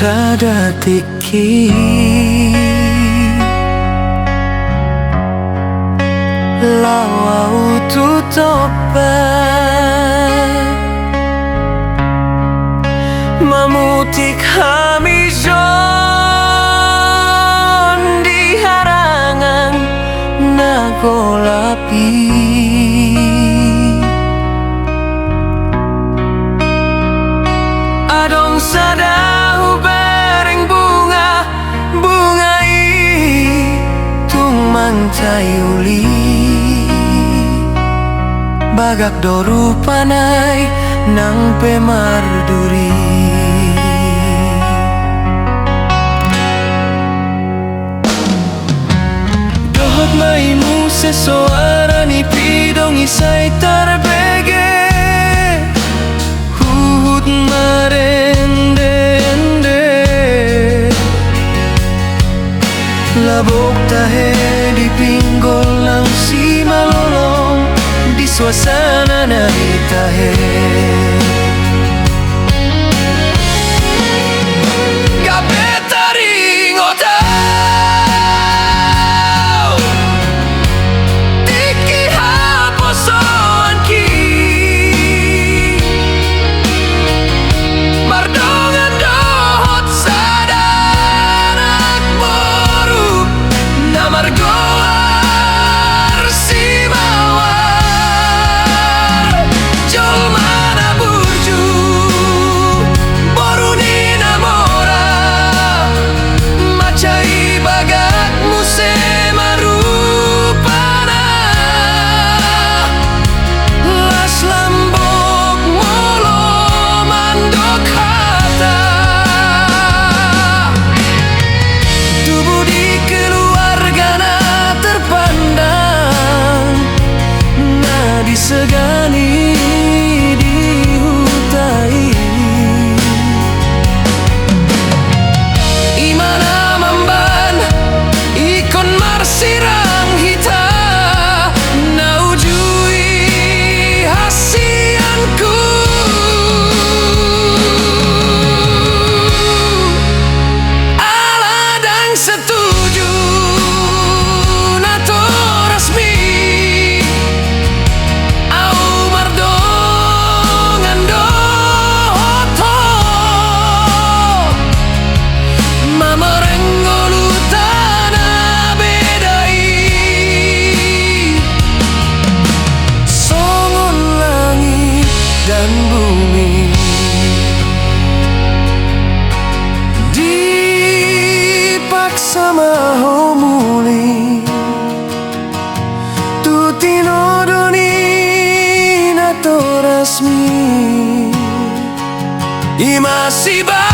sadatiki lawau tutopa mamutik hamijon di harangan nagolapi adong sadahu bereng bungai tung mantai uli bagak doru panai nang pemarduri dohot maimu sesuara ni pidong isai tarbege huhut marende labok tahe di pinggol lang si malolong di suasana na itahe segani dihutai imana mamban ikon marsirang hita naujui hasianku aladang setuju nato resmi dan bumi dipaksa maho muli tutino doni nato rasmi imasiba